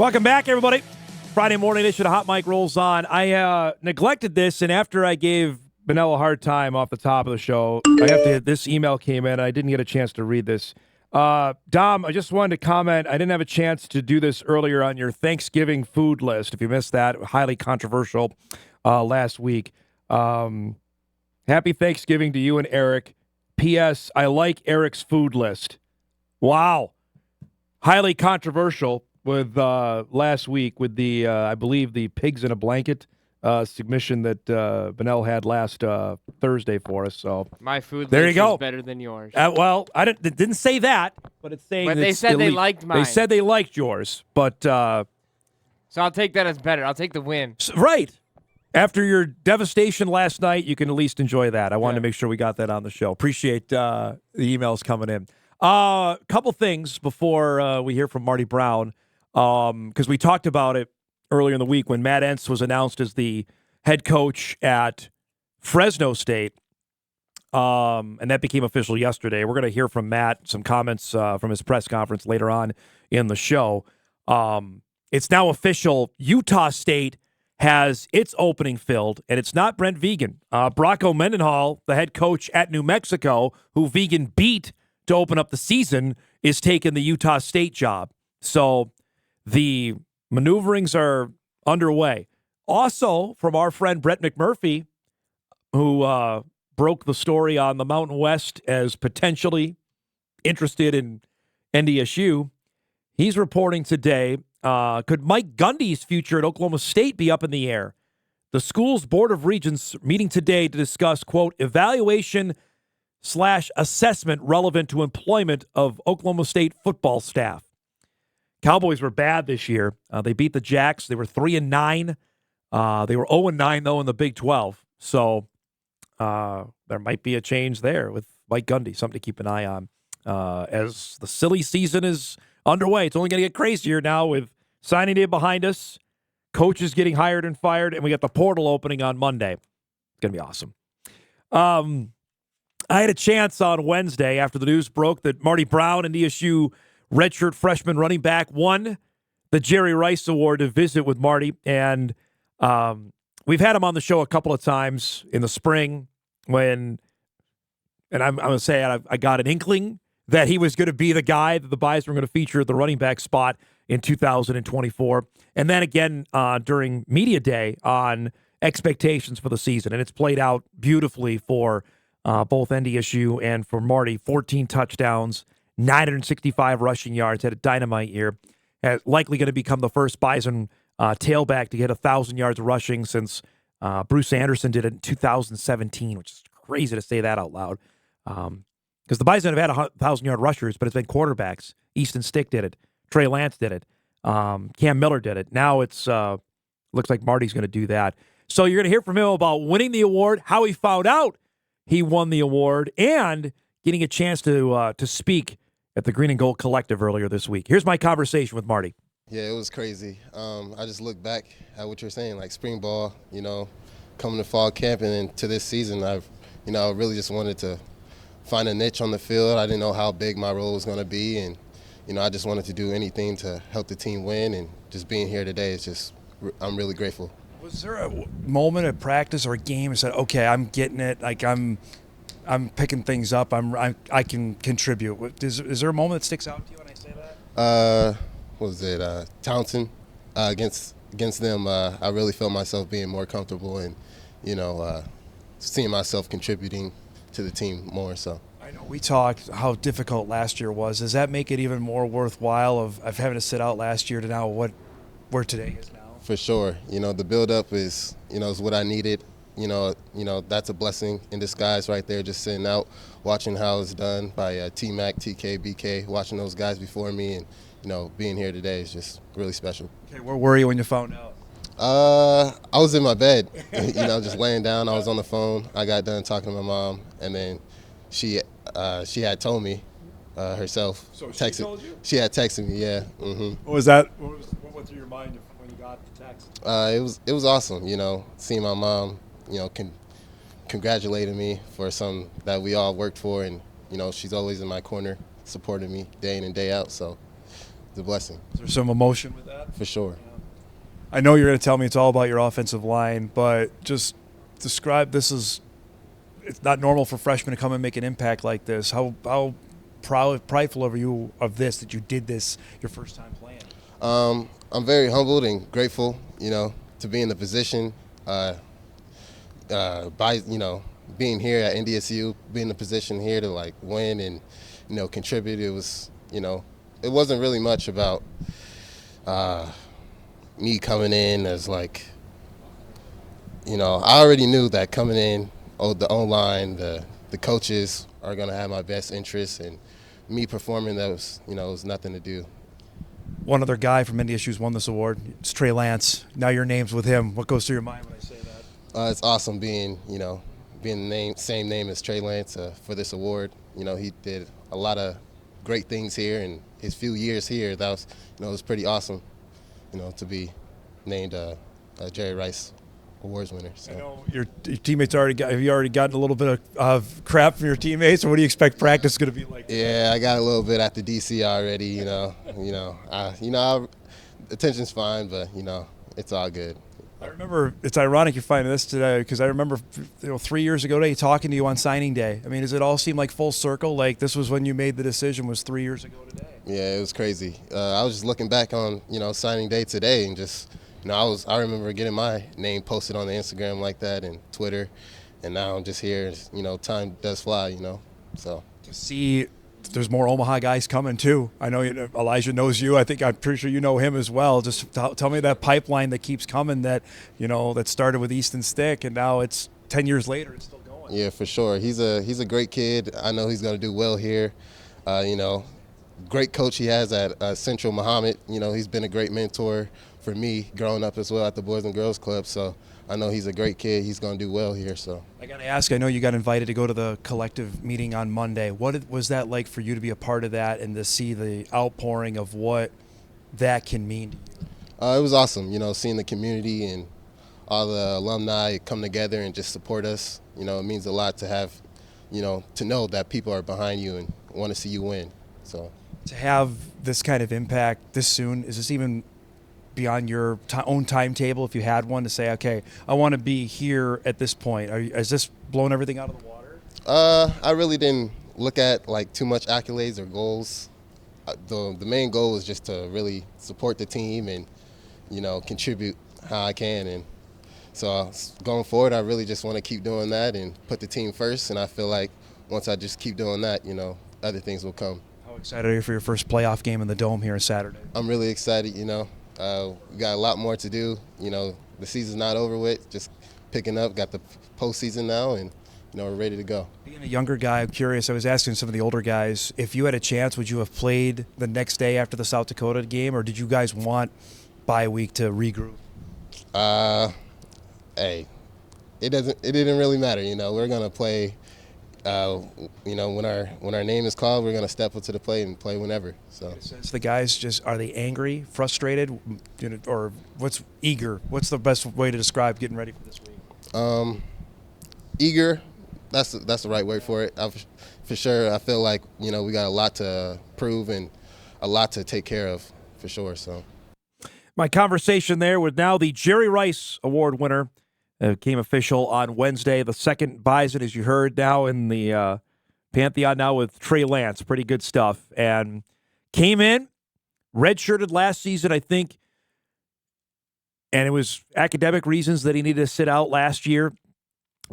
Welcome back, everybody. Friday morning edition of Hot Mic rolls on. I neglected this, and after I gave Benell a hard time off the top of the show, this email came in, and I didn't get a chance to read this. Dom, I just wanted to comment. I didn't have a chance to do this earlier on your Thanksgiving food list. If you missed that, highly controversial last week. Happy Thanksgiving to you and Eric. P.S. I like Eric's food list. Wow. Highly controversial with last week with the, I believe, the pigs in a blanket submission that Benell had last Thursday for us. So my food there list you go. is better than yours. Well, I didn't say that, but it's saying. But they said they liked mine. They said they liked yours, but so I'll take that as better. I'll take the win. Right. After your devastation last night, you can at least enjoy that. I wanted to make sure we got that on the show. Appreciate the emails coming in. Couple things before we hear from Marty Brown, because we talked about it earlier in the week when Matt Entz was announced as the head coach at Fresno State, and that became official yesterday. We're going to hear from Matt, some comments from his press conference later on in the show. It's now official. Utah State has its opening filled, and it's not Brent Vegan. Brocco Mendenhall, the head coach at New Mexico, who Vegan beat to open up the season, is taking the Utah State job. So the maneuverings are underway. Also, from our friend Brett McMurphy, who broke the story on the Mountain West as potentially interested in NDSU, he's reporting today, could Mike Gundy's future at Oklahoma State be up in the air? The school's Board of Regents meeting today to discuss, quote, evaluation/assessment relevant to employment of Oklahoma State football staff. Cowboys were bad this year. They beat the Jacks. They were 3-9. They were 0-9, though, in the Big 12. So there might be a change there with Mike Gundy, something to keep an eye on as the silly season is underway. It's only going to get crazier now with signing day behind us, coaches getting hired and fired, and we got the portal opening on Monday. It's going to be awesome. I had a chance on Wednesday after the news broke that Marty Brown, NDSU redshirt freshman running back, won the Jerry Rice Award to visit with Marty. And we've had him on the show a couple of times in the spring and I'm going to say I got an inkling that he was going to be the guy that the Buys were going to feature at the running back spot in 2024. And then again during media day on expectations for the season. And it's played out beautifully for both NDSU and for Marty. 14 touchdowns, 965 rushing yards, had a dynamite year. Likely going to become the first Bison tailback to get 1,000 yards rushing since Bruce Anderson did it in 2017, which is crazy to say that out loud. Because the Bison have had 1,000-yard rushers, but it's been quarterbacks. Easton Stick did it. Trey Lance did it. Cam Miller did it. Now it's looks like Marty's going to do that. So you're going to hear from him about winning the award, how he found out he won the award, and getting a chance to speak at the Green and Gold Collective earlier this week. Here's my conversation with Marty. Yeah, it was crazy. I just look back at what you're saying, like spring ball, coming to fall camp, and then to this season, I really just wanted to find a niche on the field. I didn't know how big my role was going to be, and I just wanted to do anything to help the team win. And just being here today is just, I'm really grateful. Was there a moment at practice or a game that said, "Okay, I'm getting it. Like I'm picking things up. I can contribute"? Is there a moment that sticks out to you when I say that? What was it? Townsend against them. I really felt myself being more comfortable and seeing myself contributing to the team more. So I know we talked how difficult last year was. Does that make it even more worthwhile of having to sit out last year to now where today is now? For sure. The build-up is what I needed. That's a blessing in disguise right there, just sitting out, watching how it's done by T-Mac, TK, BK, watching those guys before me, and, being here today is just really special. Okay, where were you when you found out? I was in my bed, just laying down. I was on the phone. I got done talking to my mom, and then she had told me herself. So she told you? She had texted me, yeah. Mm-hmm. What was that? What went through your mind when you got the text? It was awesome, seeing my mom, congratulating me for something that we all worked for, and she's always in my corner, supporting me day in and day out. So it the blessing. Is there some emotion with that? For sure. I know you're going to tell me it's all about your offensive line, but just describe this as it's not normal for freshmen to come and make an impact like this. How prideful are you of this, that you did this your first time playing? I'm very humbled and grateful, to be in the position by, being here at NDSU, being in the position here to like win and, contribute. It was, it wasn't really much about me coming in as like, I already knew that coming in, the O-line, the coaches are going to have my best interests, and me performing, that was, was nothing to do. One other guy from NDSU's won this award. It's Trey Lance. Now your name's with him. What goes through your mind when I say that? It's awesome being the same name as Trey Lance for this award. He did a lot of great things here, and his few years here, that was, it was pretty awesome, to be named a Jerry Rice Awards winner. So. I know your teammates have you already gotten a little bit of crap from your teammates, or what do you expect practice is going to be like? Yeah, I got a little bit after DC already. Attention's fine, but it's all good. I remember, it's ironic you're finding this today, because I remember 3 years ago today talking to you on signing day. I mean, does it all seem like full circle? Like this was when you made the decision, was 3 years ago today? Yeah, it was crazy. I was just looking back on signing day today, and just I remember getting my name posted on the Instagram like that and Twitter, and now I'm just here. Time does fly. So to see. There's more Omaha guys coming too. I know Elijah knows you. I'm pretty sure you know him as well. Just tell me that pipeline that keeps coming. That that started with Easton Stick, and now it's 10 years later. It's still going. Yeah, for sure. He's a great kid. I know he's going to do well here. Great coach he has at Central Muhammad. He's been a great mentor for me growing up as well at the Boys and Girls Club. So I know he's a great kid. He's going to do well here. So I got to ask, I know you got invited to go to the collective meeting on Monday. What was that like for you to be a part of that and to see the outpouring of what that can mean to you? It was awesome, seeing the community and all the alumni come together and just support us. It means a lot to have, to know that people are behind you and want to see you win. So to have this kind of impact this soon, is this even beyond your own timetable, if you had one, to say, okay, I want to be here at this point? Has this blown everything out of the water? I really didn't look at like too much accolades or goals. The main goal was just to really support the team and contribute how I can. And so going forward, I really just want to keep doing that and put the team first. And I feel like once I just keep doing that, other things will come. How excited are you for your first playoff game in the Dome here on Saturday? I'm really excited. We got a lot more to do. The season's not over with. Just picking up. Got the postseason now, and we're ready to go. Being a younger guy, I'm curious. I was asking some of the older guys, if you had a chance, would you have played the next day after the South Dakota game, or did you guys want bye week to regroup? Hey, it didn't really matter. We're gonna play. When our name is called, we're gonna step up to the plate and play whenever. So the guys are they angry, frustrated, or what's eager? What's the best way to describe getting ready for this week? Eager. That's the right word for it. For sure, I feel like we got a lot to prove and a lot to take care of for sure. So my conversation there with now the Jerry Rice Award winner. Came official on Wednesday. The second Bison, as you heard, now in the Pantheon now with Trey Lance. Pretty good stuff. And came in, redshirted last season, I think, and it was academic reasons that he needed to sit out last year.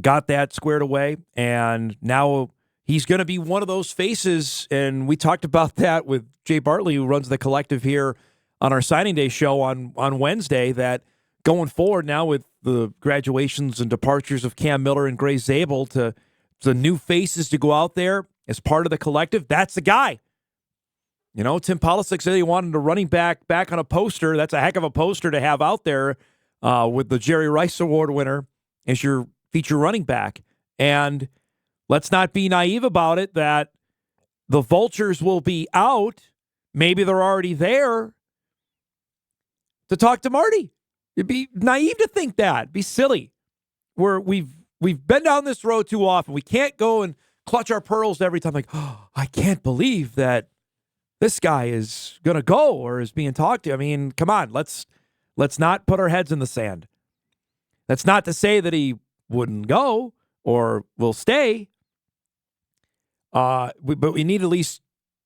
Got that squared away, and now he's going to be one of those faces, and we talked about that with Jay Bartley, who runs the collective here on our signing day show on Wednesday, that going forward now with the graduations and departures of Cam Miller and Gray Zabel to the new faces to go out there as part of the collective, that's the guy. Tim Polisic said he wanted a running back on a poster. That's a heck of a poster to have out there with the Jerry Rice Award winner as your feature running back. And let's not be naive about it that the vultures will be out. Maybe they're already there to talk to Marty. It'd be naive to think that. It'd be silly. We've been down this road too often. We can't go and clutch our pearls every time. Like, oh, I can't believe that this guy is going to go or is being talked to. I mean, come on, let's not put our heads in the sand. That's not to say that he wouldn't go or will stay. But we need to at least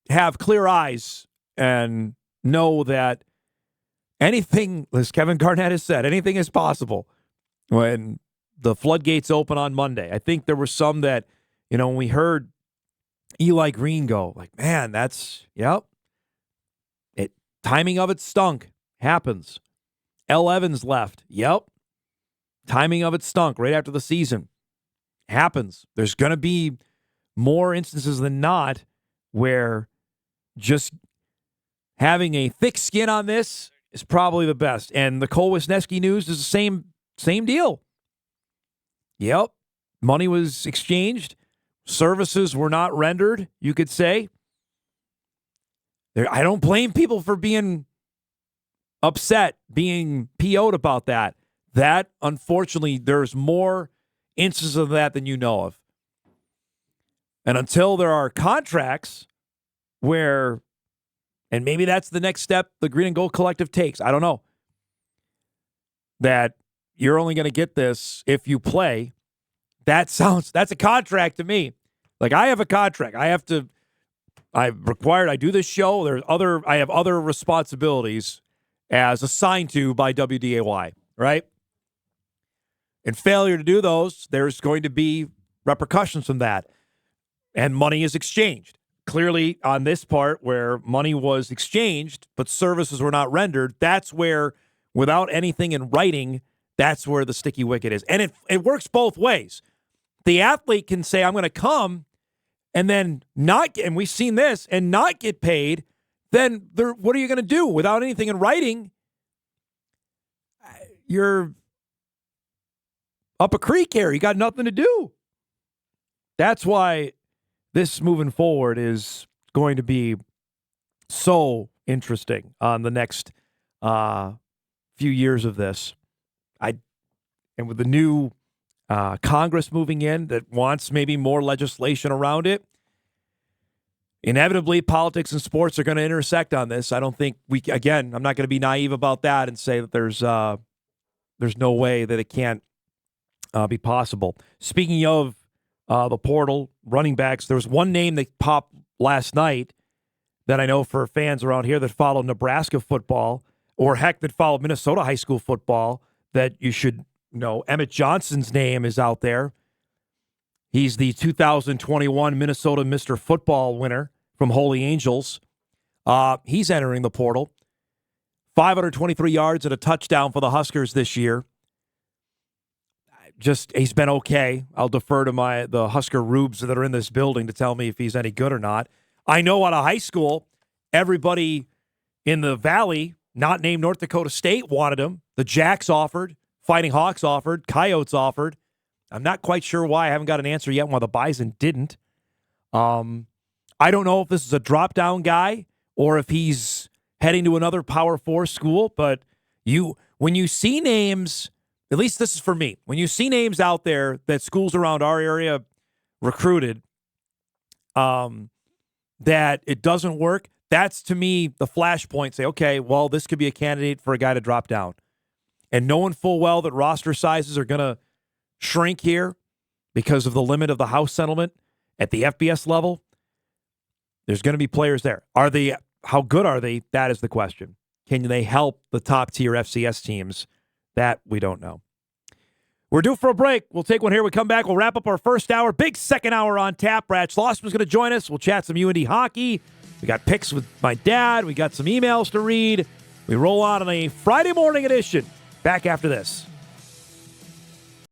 have clear eyes and know that anything, as Kevin Garnett has said, anything is possible when the floodgates open on Monday. I think there were some that, when we heard Eli Green go, like, man, timing of it stunk. Happens. L. Evans left. Yep. Timing of it stunk right after the season. Happens. There's going to be more instances than not where just having a thick skin on this is probably the best. And the Cole Wisniewski news is the same deal. Yep. Money was exchanged. Services were not rendered, you could say. I don't blame people for being upset, being PO'd about that. That, unfortunately, there's more instances of that than you know of. And until there are contracts where, and maybe that's the next step the Green and Gold Collective takes, I don't know, that you're only going to get this if you play. That's a contract to me. Like, I have a contract. I do this show. I have other responsibilities as assigned to by WDAY, right? And failure to do those, there's going to be repercussions from that. And money is exchanged. Clearly, on this part where money was exchanged, but services were not rendered, that's where, without anything in writing, that's where the sticky wicket is. And it works both ways. The athlete can say, I'm going to come, and then not, and we've seen this, and not get paid. Then what are you going to do without anything in writing? You're up a creek here. You got nothing to do. That's why this moving forward is going to be so interesting on the next few years of this. And with the new Congress moving in that wants maybe more legislation around it, inevitably politics and sports are going to intersect on this. I don't think I'm not going to be naive about that and say that there's no way that it can't be possible. Speaking of the portal, running backs, there was one name that popped last night that I know for fans around here that follow Nebraska football, or heck, that follow Minnesota high school football, that you should know. Emmett Johnson's name is out there. He's the 2021 Minnesota Mr. Football winner from Holy Angels. He's entering the portal. 523 yards and a touchdown for the Huskers this year. He's been okay. I'll defer to the Husker rubes that are in this building to tell me if he's any good or not. I know out of high school, everybody in the Valley, not named North Dakota State, wanted him. The Jacks offered. Fighting Hawks offered. Coyotes offered. I'm not quite sure why. I haven't got an answer yet why the Bison didn't. I don't know if this is a drop-down guy or if he's heading to another Power 4 school, but when you see names, at least this is for me, when you see names out there that schools around our area recruited, that it doesn't work, that's to me the flashpoint. Say, okay, well, this could be a candidate for a guy to drop down. And knowing full well that roster sizes are going to shrink here because of the limit of the house settlement at the FBS level, there's going to be players there. How good are they? That is the question. Can they help the top-tier FCS teams? That we don't know. We're due for a break. We'll take one here. We come back. We'll wrap up our first hour. Big second hour on tap. Brad Schlossman's going to join us. We'll chat some UND hockey. We got picks with my dad. We got some emails to read. We roll on a Friday morning edition. Back after this.